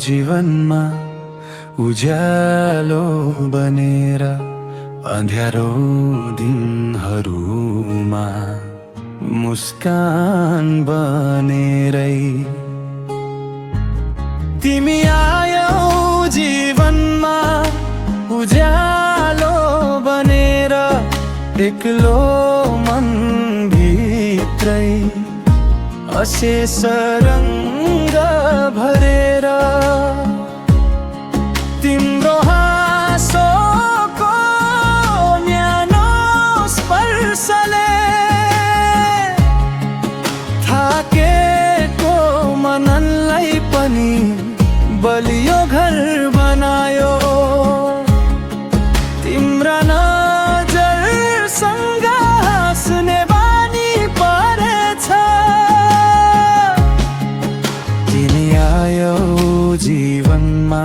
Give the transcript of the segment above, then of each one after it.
जीवनमा उज्यालो बनेर अँध्यारो दिनहरूमा मुस्कान बनेरै तिमी आयौ जीवनमा उज्यालो बनेर एक्लो मन भित्रै अशेष रङ्ग भरेर तिम्रो हाँसोको न्यानो स्पर्शले थाकेको मनलाई पनि बलियो घर बनायो तिम्रा नजरसँग हाँस्ने बानी परेछ तिमी आयौ जीवनमा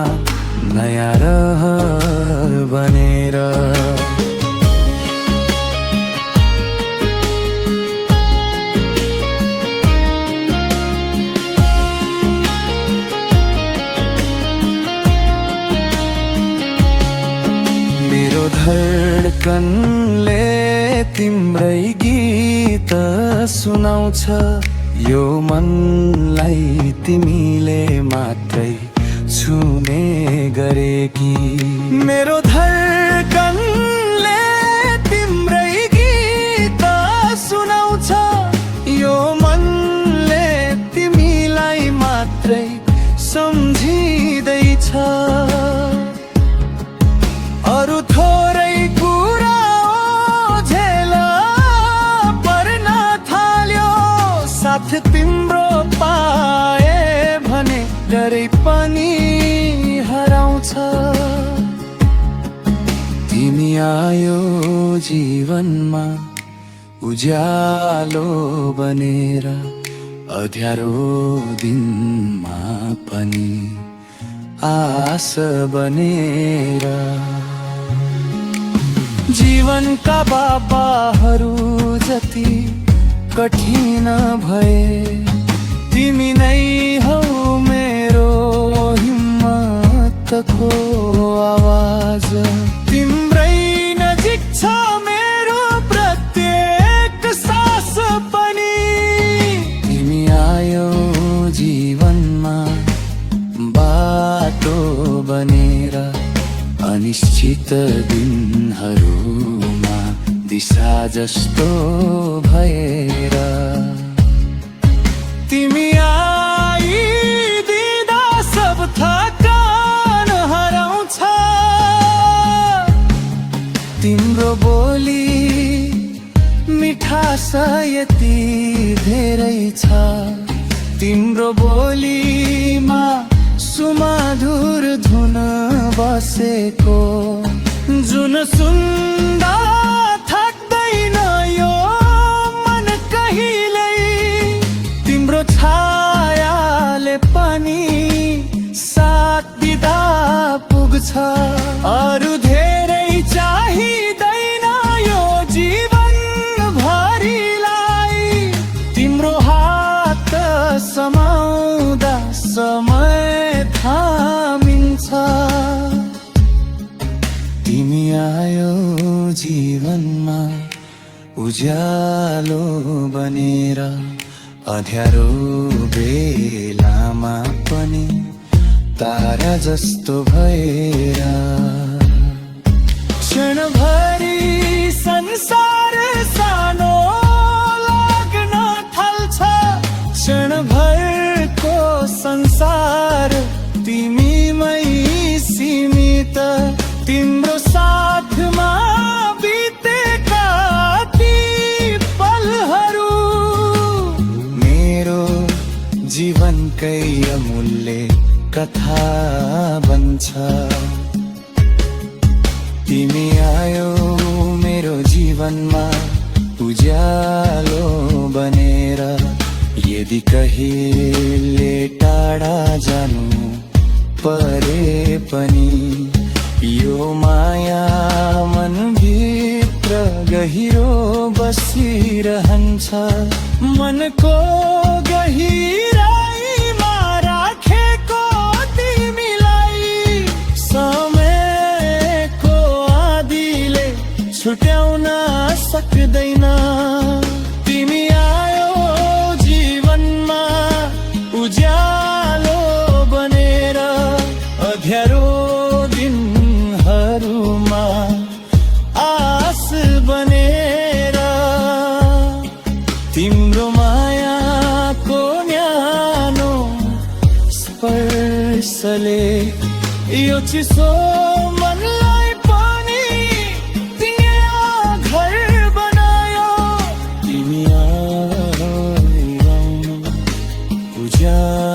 नयाँ रहर बनेर मेरो धडकनले तिम्रै गीत सुनाउँछ यो मनलाई तिमीले मात्रै छुने गरेकी मेरो धडकनले तिम्रै गीत सुनाउँछ यो मनले तिमीलाई मात्रै सम्झिँदैछ अरू थोरै कुरा झेल पर्न थाल्यो साथ तिम्रो पाए भने डरै पनि हराउँछ तिमी आयो जीवनमा उज्यालो बनेर अँध्यारो दिनमा पनि आस बनेर जीवनका बाबाहरू जति कठिन भए तिमी नै हौ मेरो हिम्मतको आवाज तिम्रै नजिक छ मेरो प्रत्येक सास पनि तिमी आयौ जीवनमा बाटो बनेर अनिश्चित दिनहरूमा दिशा जस्तो भएर तिमी आइदिँदा सब थकान हराउँछ तिम्रो बोली मिठास यति धेरै छ तिम्रो बोलीमा सुमधुर धुन बसेको जुन सुन्दा थाक्दैन यो मन कहिल्यै तिम्रो छायाले पनि साथ दिँदा पुग्छ अरू धेरै चाहिँदैन यो जीवन भरिलाई तिम्रो हात समाउँदा समय थामिन्छ तिमी आयो जीवनमा उज्यालो बनेर अँध्यारो बेलामा पनि तारा जस्तो भएर क्षणभरि संसार सानो लाग्न थाल्छ क्षणभरको संसार तिमीमै सीमित तिम्रो साथमा बितेका ती पलहरू मेरो जीवनकै अमूल्य कथा बन्छ तिमी आयो मेरो जीवनमा उज्यालो बनेर यदि कहिले टाढा जानु परे पनि यो माया मनभित्र गहिरो बसिरहन्छ मनको गहिराईमा राखेको तिमी शीतले यो चिसो मनलाई पनि तिम्रो घर बनायो तिमी आऊ उज्यालो